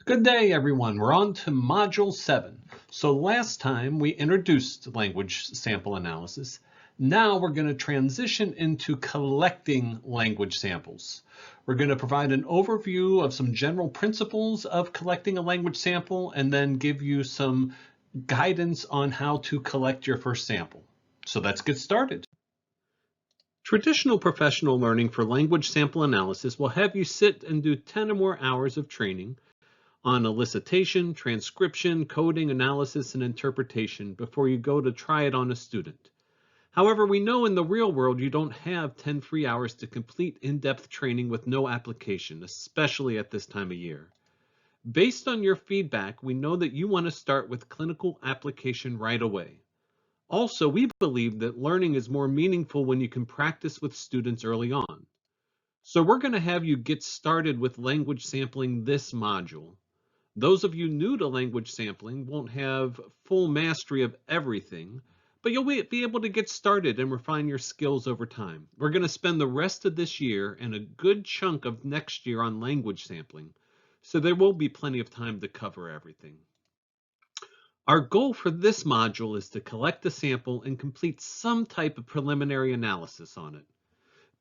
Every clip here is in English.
Good day, everyone. We're on to Module 7. So last time we introduced language sample analysis. Now we're going to transition into collecting language samples. We're going to provide an overview of some general principles of collecting a language sample and then give you some guidance on how to collect your first sample. So let's get started. Traditional professional learning for language sample analysis will have you sit and do 10 or more hours of training on elicitation, transcription, coding, analysis, and interpretation before you go to try it on a student. However, we know in the real world you don't have 10 free hours to complete in-depth training with no application, especially at this time of year. Based on your feedback, we know that you want to start with clinical application right away. Also, we believe that learning is more meaningful when you can practice with students early on. So we're going to have you get started with language sampling this module. Those of you new to language sampling won't have full mastery of everything, but you'll be able to get started and refine your skills over time. We're going to spend the rest of this year and a good chunk of next year on language sampling, so there will be plenty of time to cover everything. Our goal for this module is to collect a sample and complete some type of preliminary analysis on it.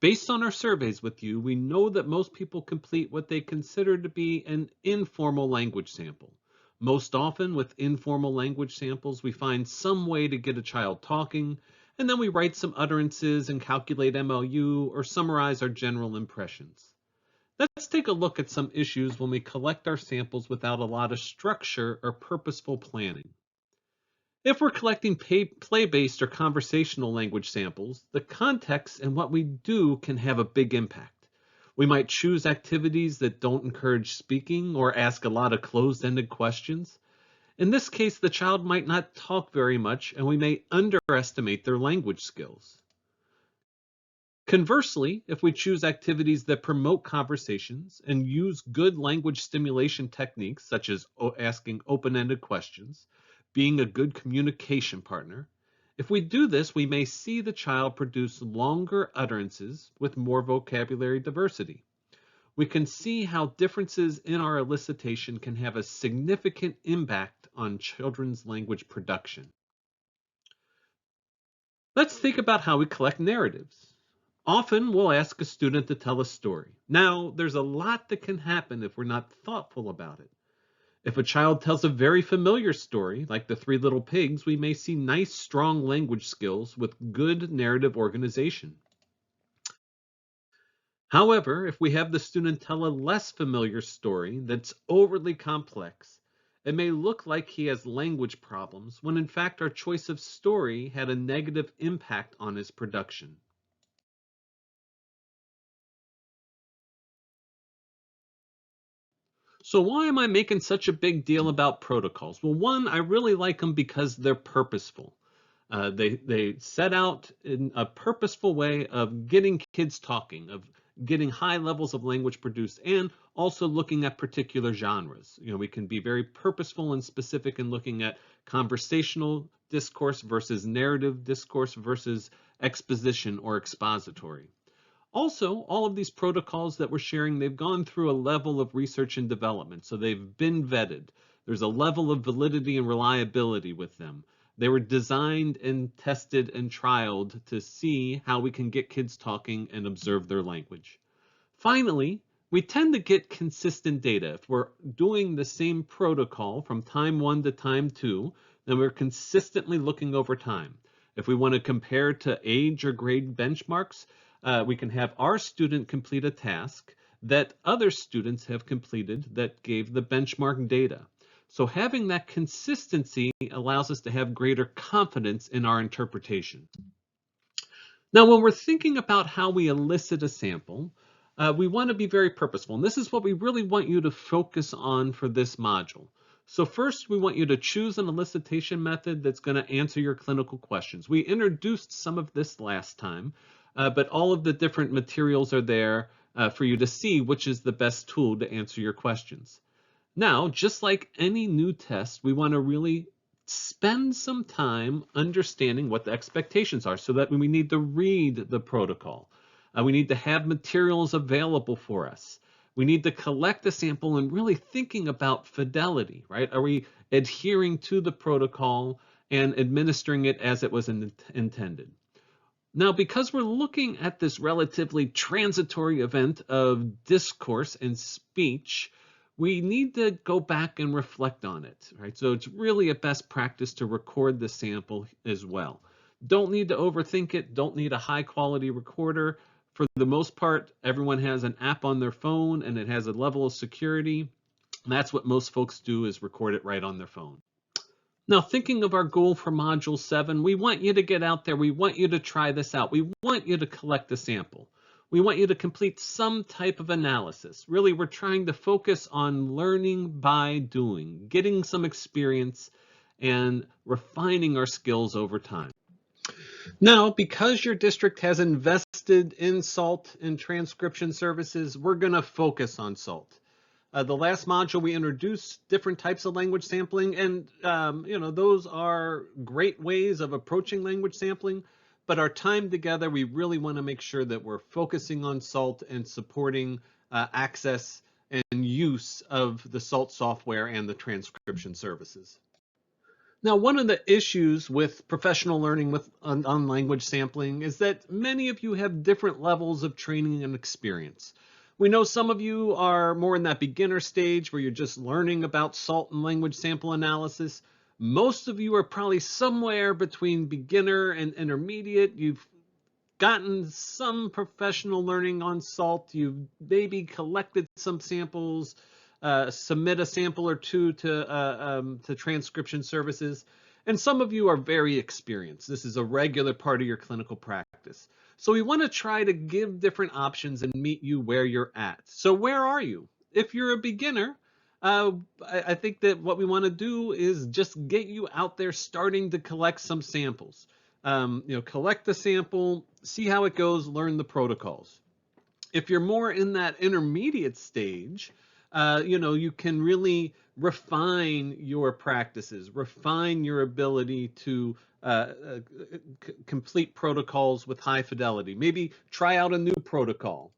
Based on our surveys with you, we know that most people complete what they consider to be an informal language sample. Most often with informal language samples, we find some way to get a child talking, and then we write some utterances and calculate MLU or summarize our general impressions. Let's take a look at some issues when we collect our samples without a lot of structure or purposeful planning. If we're collecting play-based or conversational language samples, the context and what we do can have a big impact. We might choose activities that don't encourage speaking or ask a lot of closed-ended questions. In this case, the child might not talk very much, and we may underestimate their language skills. Conversely, if we choose activities that promote conversations and use good language stimulation techniques, such as asking open-ended questions, being a good communication partner, if we do this, we may see the child produce longer utterances with more vocabulary diversity. We can see how differences in our elicitation can have a significant impact on children's language production. Let's think about how we collect narratives. Often we'll ask a student to tell a story. Now, there's a lot that can happen if we're not thoughtful about it. If a child tells a very familiar story, like the Three Little Pigs, we may see nice, strong language skills with good narrative organization. However, if we have the student tell a less familiar story that's overly complex, it may look like he has language problems when in fact our choice of story had a negative impact on his production. So why am I making such a big deal about protocols? Well, one, I really like them because they're purposeful. They set out in a purposeful way of getting kids talking, of getting high levels of language produced, and also looking at particular genres. You know, we can be very purposeful and specific in looking at conversational discourse versus narrative discourse versus exposition or expository. Also, all of these protocols that we're sharing, they've gone through a level of research and development. So they've been vetted. There's a level of validity and reliability with them. They were designed and tested and trialed to see how we can get kids talking and observe their language. Finally, we tend to get consistent data. If we're doing the same protocol from time 1 to time 2, then we're consistently looking over time. If we want to compare to age or grade benchmarks, we can have our student complete a task that other students have completed that gave the benchmark data. So having that consistency allows us to have greater confidence in our interpretation. Now, when we're thinking about how we elicit a sample, we want to be very purposeful. And this is what we really want you to focus on for this module. So first, we want you to choose an elicitation method that's going to answer your clinical questions. We introduced some of this last time, but all of the different materials are there for you to see which is the best tool to answer your questions. Now, just like any new test, we want to really spend some time understanding what the expectations are so that when we need to read the protocol, we need to have materials available for us. We need to collect the sample and really thinking about fidelity, right? Are we adhering to the protocol and administering it as it was intended? Now, because we're looking at this relatively transitory event of discourse and speech, we need to go back and reflect on it, right? So it's really a best practice to record the sample as well. Don't need to overthink it, don't need a high quality recorder. For the most part, everyone has an app on their phone and it has a level of security. That's what most folks do, is record it right on their phone. Now, thinking of our goal for Module 7, we want you to get out there. We want you to try this out. We want you to collect a sample. We want you to complete some type of analysis. Really, we're trying to focus on learning by doing, getting some experience, and refining our skills over time. Now, because your district has invested in SALT and transcription services, we're going to focus on SALT. The last module, we introduced different types of language sampling, and those are great ways of approaching language sampling, but our time together, we really want to make sure that we're focusing on SALT and supporting access and use of the SALT software and the transcription services. Now, one of the issues with professional learning on language sampling is that many of you have different levels of training and experience. We know some of you are more in that beginner stage where you're just learning about SALT and language sample analysis. Most of you are probably somewhere between beginner and intermediate. You've gotten some professional learning on SALT. You've maybe collected some samples, submit a sample or two to transcription services. And some of you are very experienced. This is a regular part of your clinical practice. So we want to try to give different options and meet you where you're at. So where are you? If you're a beginner, I think that what we want to do is just get you out there starting to collect some samples. Collect the sample, see how it goes, learn the protocols. If you're more in that intermediate stage, you can really refine your practices, refine your ability to complete protocols with high fidelity. Maybe try out a new protocol.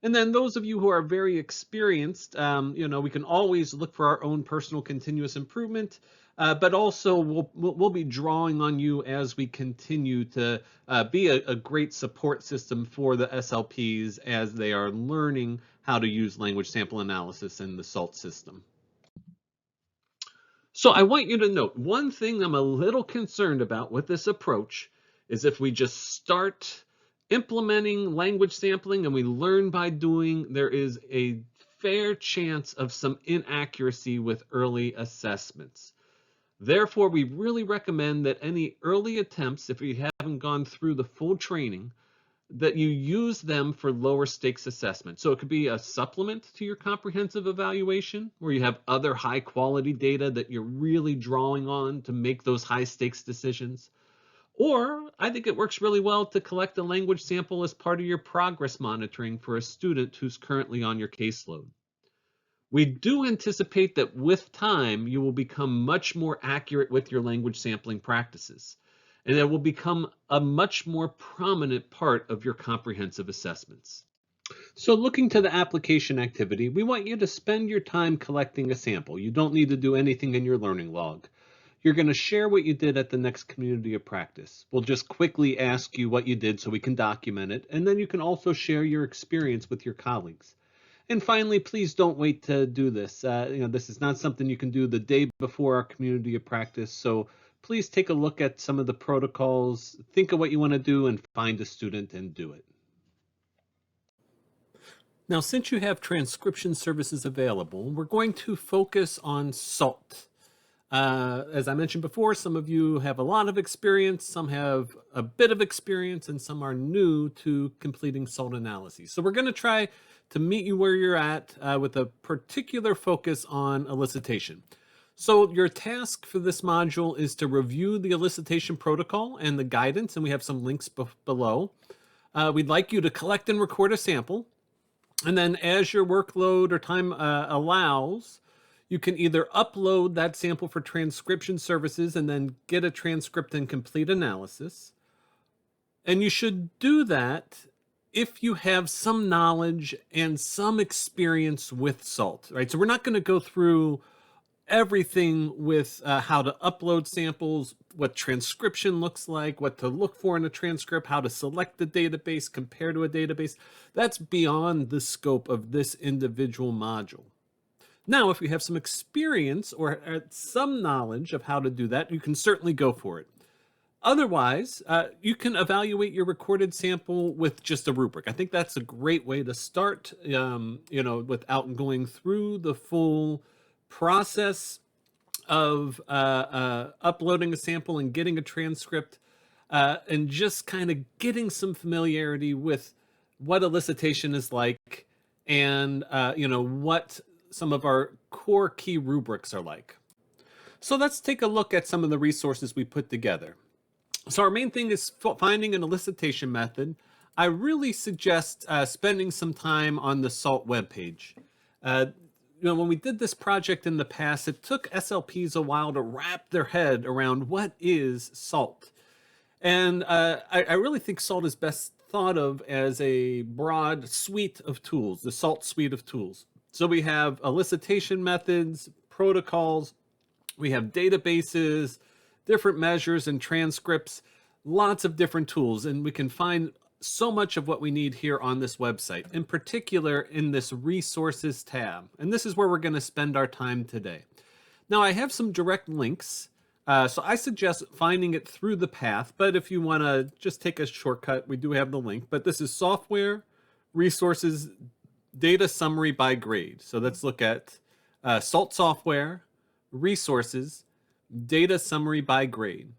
And then those of you who are very experienced, we can always look for our own personal continuous improvement, but also we'll be drawing on you as we continue to be a great support system for the SLPs as they are learning how to use language sample analysis in the SALT system. So I want you to note, one thing I'm a little concerned about with this approach is if we just start implementing language sampling and we learn by doing, there is a fair chance of some inaccuracy with early assessments. Therefore, we really recommend that any early attempts, if you haven't gone through the full training, that you use them for lower stakes assessment. So it could be a supplement to your comprehensive evaluation where you have other high quality data that you're really drawing on to make those high stakes decisions. Or I think it works really well to collect a language sample as part of your progress monitoring for a student who's currently on your caseload. We do anticipate that with time, you will become much more accurate with your language sampling practices, and it will become a much more prominent part of your comprehensive assessments. So looking to the application activity, we want you to spend your time collecting a sample. You don't need to do anything in your learning log. You're going to share what you did at the next community of practice. We'll just quickly ask you what you did so we can document it, and then you can also share your experience with your colleagues. And finally, please don't wait to do this. This is not something you can do the day before our community of practice, so please take a look at some of the protocols, think of what you want to do, and find a student and do it. Now, since you have transcription services available, we're going to focus on SALT. As I mentioned before, some of you have a lot of experience, some have a bit of experience, and some are new to completing SALT analyses. So we're going to try to meet you where you're at with a particular focus on elicitation. So your task for this module is to review the elicitation protocol and the guidance, and we have some links below. We'd like you to collect and record a sample, and then as your workload or time allows, you can either upload that sample for transcription services and then get a transcript and complete analysis. And you should do that if you have some knowledge and some experience with SALT, right? So we're not going to go through everything with how to upload samples, what transcription looks like, what to look for in a transcript, how to select the database, compare to a database. That's beyond the scope of this individual module. Now, if you have some experience or some knowledge of how to do that, you can certainly go for it. Otherwise, you can evaluate your recorded sample with just a rubric. I think that's a great way to start, without going through the full process of uploading a sample and getting a transcript, and just kind of getting some familiarity with what elicitation is like and, what some of our core key rubrics are like. So let's take a look at some of the resources we put together. So our main thing is finding an elicitation method. I really suggest spending some time on the SALT webpage. When we did this project in the past, it took SLPs a while to wrap their head around what is SALT. And I really think SALT is best thought of as a broad suite of tools, the SALT suite of tools. So we have elicitation methods, protocols, we have databases, different measures and transcripts, lots of different tools, and we can find so much of what we need here on this website, in particular in this resources tab. And this is where we're going to spend our time today. Now, I have some direct links, so I suggest finding it through the path, but if you want to just take a shortcut, we do have the link. But this is software, resources, data summary by grade. So let's look at SALT software, resources, data summary by grade.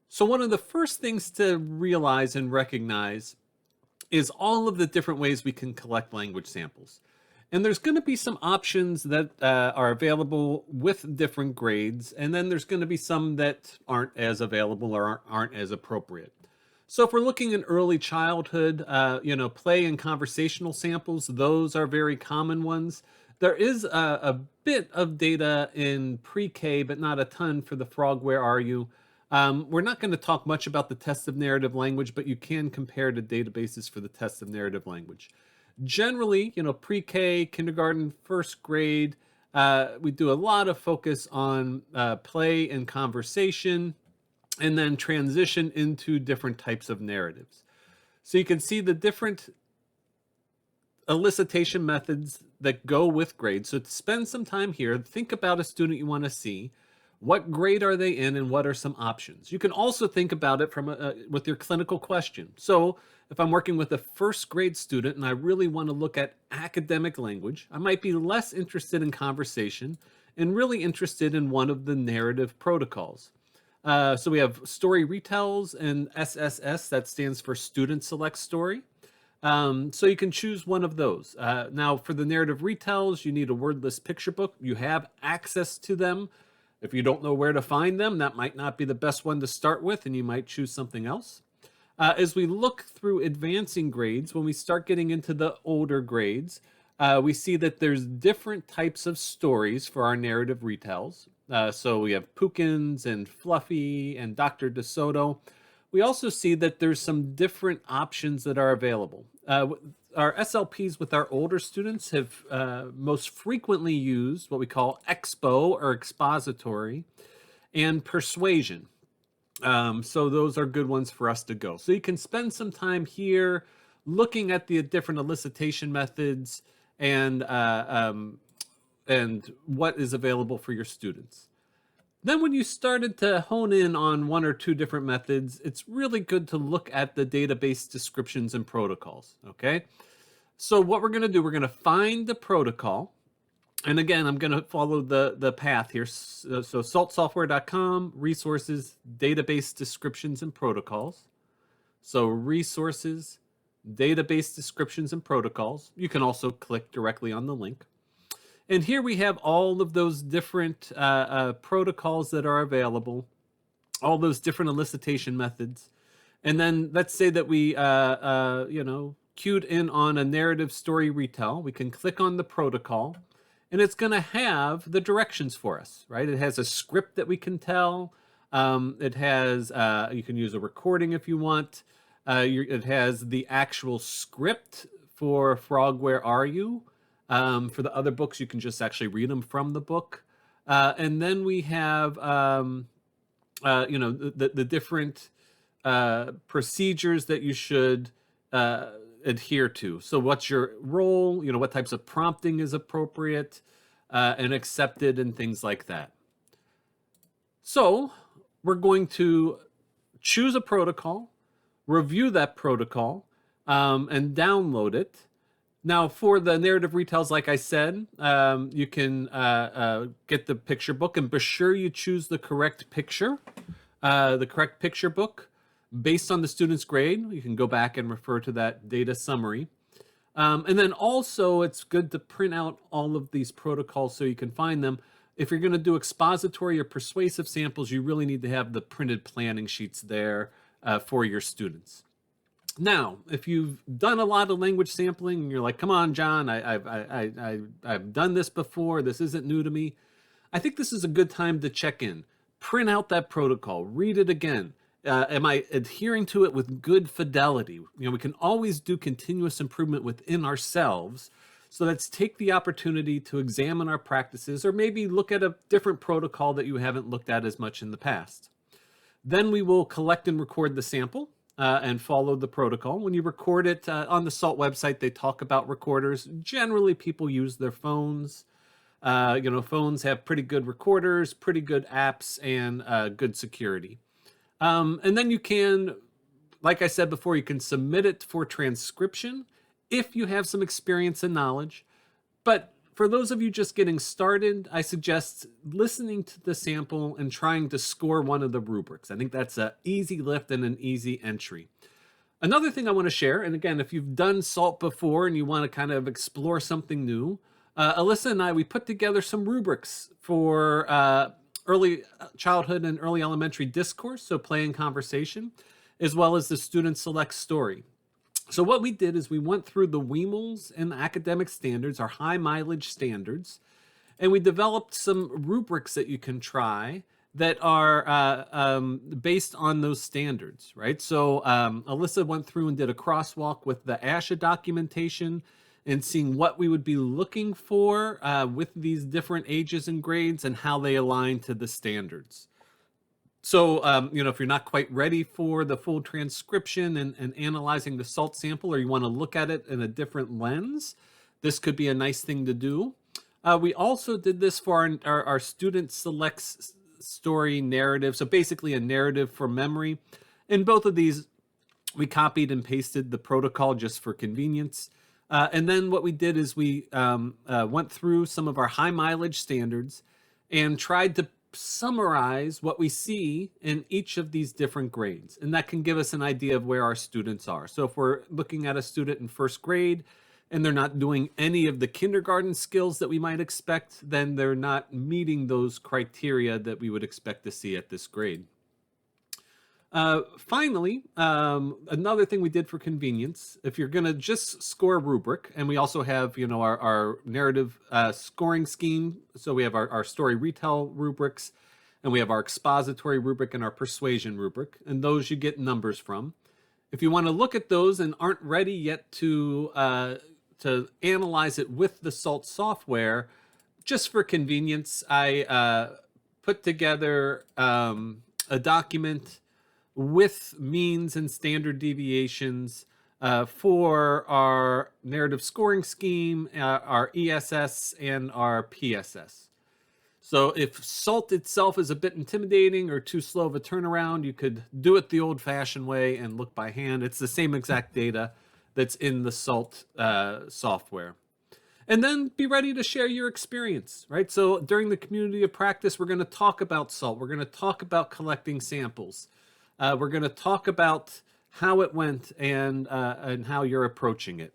So one of the first things to realize and recognize is all of the different ways we can collect language samples. And there's going to be some options that are available with different grades, and then there's going to be some that aren't as available or aren't as appropriate. So if we're looking in early childhood, play and conversational samples, those are very common ones. There is a bit of data in pre-K, but not a ton for the Frog Where Are You? We're not going to talk much about the test of narrative language, but you can compare to databases for the test of narrative language. Generally, pre-K, kindergarten, first grade, we do a lot of focus on play and conversation, and then transition into different types of narratives. So you can see the different elicitation methods that go with grades. So to spend some time here, think about a student you want to see. What grade are they in, and what are some options? You can also think about it from with your clinical question. So if I'm working with a first grade student and I really want to look at academic language, I might be less interested in conversation and really interested in one of the narrative protocols. So we have story retells and SSS, that stands for Student Select Story. So you can choose one of those. Now, for the narrative retells, you need a wordless picture book. You have access to them. If you don't know where to find them, that might not be the best one to start with, and you might choose something else. As we look through advancing grades, when we start getting into the older grades, we see that there's different types of stories for our narrative retells. So we have Pookins and Fluffy and Dr. DeSoto. We also see that there's some different options that are available. Our SLPs with our older students have most frequently used what we call expo or expository and persuasion. So those are good ones for us to go. So you can spend some time here looking at the different elicitation methods and what is available for your students. Then when you started to hone in on one or two different methods, it's really good to look at the database descriptions and protocols, okay? So what we're going to do, we're going to find the protocol. And again, I'm going to follow the path here. So saltsoftware.com, resources, database descriptions and protocols. So resources, database descriptions and protocols. You can also click directly on the link. And here we have all of those different protocols that are available, all those different elicitation methods. And then let's say that we, cued in on a narrative story retell. We can click on the protocol, and it's going to have the directions for us, right? It has a script that we can tell. It has, you can use a recording if you want. It has the actual script for Frog, Where Are You? For the other books, you can just actually read them from the book. And then we have, the different procedures that you should adhere to. So what's your role? What types of prompting is appropriate and accepted and things like that. So we're going to choose a protocol, review that protocol, and download it. Now, for the narrative retells, like I said, you can get the picture book, and be sure you choose the correct picture book based on the student's grade. You can go back and refer to that data summary. And then also, it's good to print out all of these protocols so you can find them. If you're going to do expository or persuasive samples, you really need to have the printed planning sheets there for your students. Now, if you've done a lot of language sampling and you're like, come on, John, I've done this before, this isn't new to me, I think this is a good time to check in. Print out that protocol, read it again. Am I adhering to it with good fidelity? We can always do continuous improvement within ourselves. So let's take the opportunity to examine our practices, or maybe look at a different protocol that you haven't looked at as much in the past. Then we will collect and record the sample and follow the protocol. When you record it on the SALT website, they talk about recorders. Generally, people use their phones. Phones have pretty good recorders, pretty good apps, and good security. And then you can, like I said before, you can submit it for transcription if you have some experience and knowledge. But for those of you just getting started, I suggest listening to the sample and trying to score one of the rubrics. I think that's an easy lift and an easy entry. Another thing I want to share, and again, if you've done SALT before and you want to kind of explore something new, Alyssa and I, we put together some rubrics for early childhood and early elementary discourse, so play and conversation, as well as the student select story. So what we did is we went through the WEMLs and the academic standards, our high mileage standards, and we developed some rubrics that you can try that are based on those standards, right? So Alyssa went through and did a crosswalk with the ASHA documentation and seeing what we would be looking for with these different ages and grades and how they align to the standards. So, if you're not quite ready for the full transcription and analyzing the SALT sample, or you want to look at it in a different lens, this could be a nice thing to do. We also did this for our student selects story narrative. So basically a narrative from memory. In both of these, we copied and pasted the protocol just for convenience. And then what we did is we went through some of our high mileage standards and tried to summarize what we see in each of these different grades. And that can give us an idea of where our students are. So if we're looking at a student in first grade and they're not doing any of the kindergarten skills that we might expect, then they're not meeting those criteria that we would expect to see at this grade. Finally, another thing we did for convenience, if you're going to just score a rubric, and we also have, our narrative scoring scheme. So we have our story retell rubrics, and we have our expository rubric and our persuasion rubric, and those you get numbers from. If you want to look at those and aren't ready yet to analyze it with the SALT software, just for convenience, I put together a document with means and standard deviations for our narrative scoring scheme, our ESS, and our PSS. So if SALT itself is a bit intimidating or too slow of a turnaround, you could do it the old-fashioned way and look by hand. It's the same exact data that's in the SALT software. And then be ready to share your experience, right? So during the community of practice, we're going to talk about SALT. We're going to talk about collecting samples. We're going to talk about how it went and how you're approaching it.